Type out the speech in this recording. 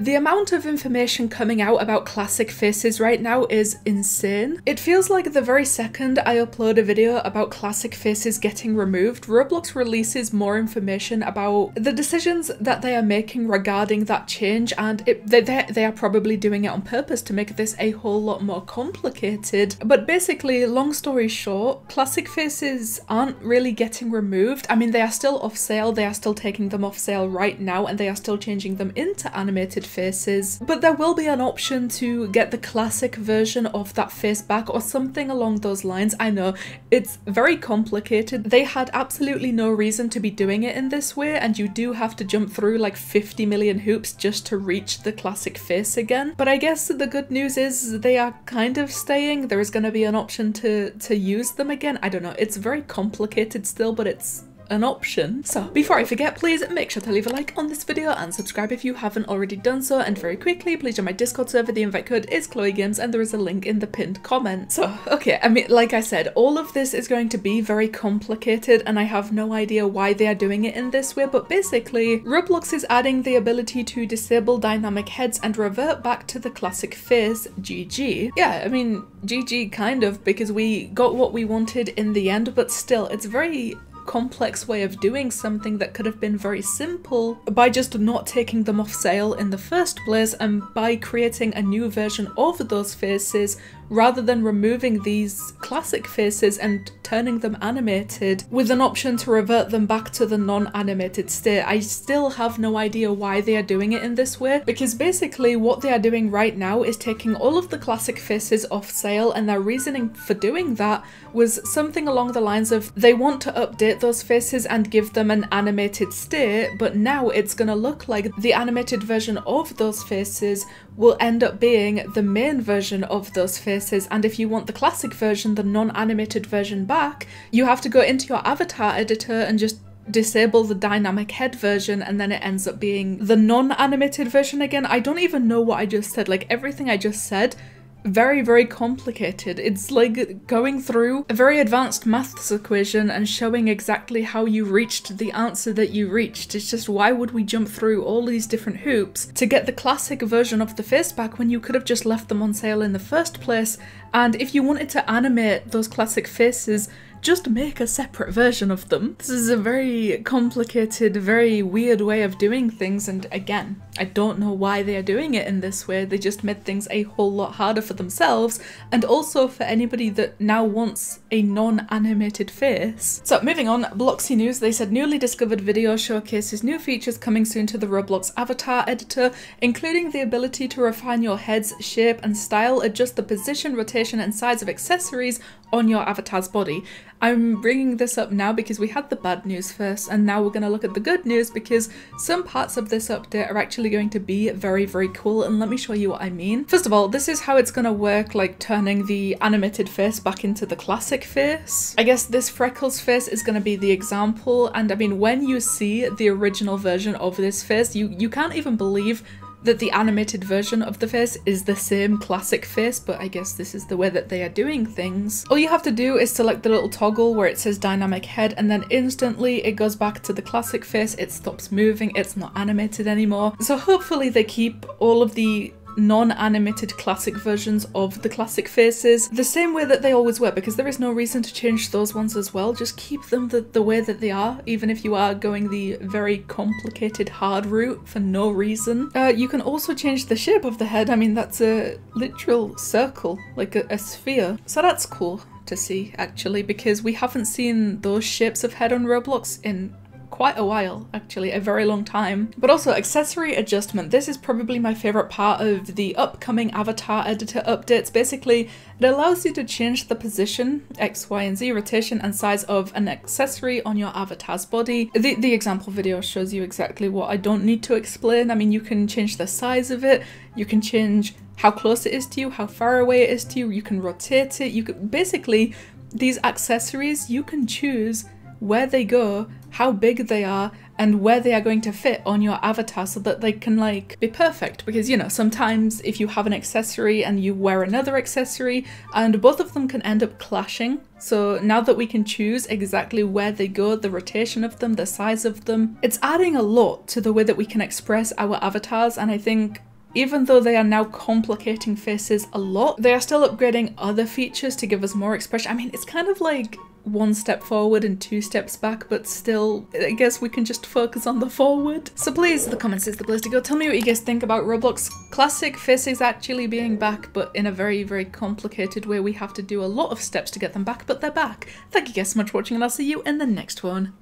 The amount of information coming out about classic faces right now is insane. It feels like the very second I upload a video about classic faces getting removed, Roblox releases more information about the decisions that they are making regarding that change, and they are probably doing it on purpose to make this a whole lot more complicated. But basically, long story short, classic faces aren't really getting removed. I mean, they are still off sale, they are still taking them off sale right now, and they are still changing them into animated faces. But there will be an option to get the classic version of that face back or something along those lines. I know, it's very complicated. They had absolutely no reason to be doing it in this way, and you do have to jump through like 50 million hoops just to reach the classic face again. But I guess the good news is they are kind of staying. There is going to be an option to use them again. I don't know, it's very complicated still, but it's an option. So before I forget, please make sure to leave a like on this video and subscribe if you haven't already done so, and very quickly, please join my Discord server. The invite code is ChloeGames and there is a link in the pinned comment. So okay, I mean, like I said, all of this is going to be very complicated and I have no idea why they are doing it in this way, but basically Roblox is adding the ability to disable dynamic heads and revert back to the classic face. GG. Yeah, I mean, GG kind of, because we got what we wanted in the end, but still, it's very complex way of doing something that could have been very simple by just not taking them off sale in the first place, and by creating a new version of those faces rather than removing these classic faces and turning them animated with an option to revert them back to the non-animated state. I still have no idea why they are doing it in this way, because basically what they are doing right now is taking all of the classic faces off sale, and their reasoning for doing that was something along the lines of they want to update those faces and give them an animated state, but now it's gonna look like the animated version of those faces will end up being the main version of those faces, and if you want the classic version, the non-animated version back, you have to go into your avatar editor and just disable the dynamic head version, and then it ends up being the non-animated version again. I don't even know what I just said, like everything I just said, very, very complicated. It's like going through a very advanced maths equation and showing exactly how you reached the answer that you reached. It's just, why would we jump through all these different hoops to get the classic version of the face back when you could have just left them on sale in the first place? And if you wanted to animate those classic faces, just make a separate version of them. This is a very complicated, very weird way of doing things, and again, I don't know why they are doing it in this way. They just made things a whole lot harder for themselves, and also for anybody that now wants a non-animated face. So moving on, Bloxy News, they said newly discovered video showcases new features coming soon to the Roblox avatar editor, including the ability to refine your head's shape and style, adjust the position, rotation and size of accessories on your avatar's body. I'm bringing this up now because we had the bad news first, and now we're going to look at the good news, because some parts of this update are actually going to be very, very cool, and let me show you what I mean. First of all, this is how it's going to work, like turning the animated face back into the classic face. I guess this Freckles face is going to be the example, and I mean, when you see the original version of this face, you can't even believe that the animated version of the face is the same classic face, but I guess this is the way that they are doing things. All you have to do is select the little toggle where it says dynamic head, and then instantly it goes back to the classic face, it stops moving, it's not animated anymore. So hopefully they keep all of the non-animated classic versions of the classic faces the same way that they always were, because there is no reason to change those ones as well. Just keep them the way that they are, even if you are going the very complicated hard route for no reason. You can also change the shape of the head. I mean, that's a literal circle, like a sphere, so that's cool to see actually, because we haven't seen those shapes of head on Roblox in quite a while, actually, a very long time. But also accessory adjustment. This is probably my favorite part of the upcoming avatar editor updates. Basically, it allows you to change the position, X, Y, and Z, rotation and size of an accessory on your avatar's body. The example video shows you exactly what I don't need to explain. I mean, you can change the size of it, you can change how close it is to you, how far away it is to you, you can rotate it, you can basically, these accessories, you can choose where they go, how big they are, and where they are going to fit on your avatar so that they can like be perfect. Because, you know, sometimes if you have an accessory and you wear another accessory and both of them can end up clashing. So now that we can choose exactly where they go, the rotation of them, the size of them, it's adding a lot to the way that we can express our avatars, and I think Even though they are now complicating faces a lot, they are still upgrading other features to give us more expression. I mean, it's kind of like one step forward and two steps back, but still, I guess we can just focus on the forward. So please, the comments is the place to go. Tell me what you guys think about Roblox classic faces actually being back, but in a very, very complicated way. We have to do a lot of steps to get them back, but they're back. Thank you guys so much for watching, and I'll see you in the next one.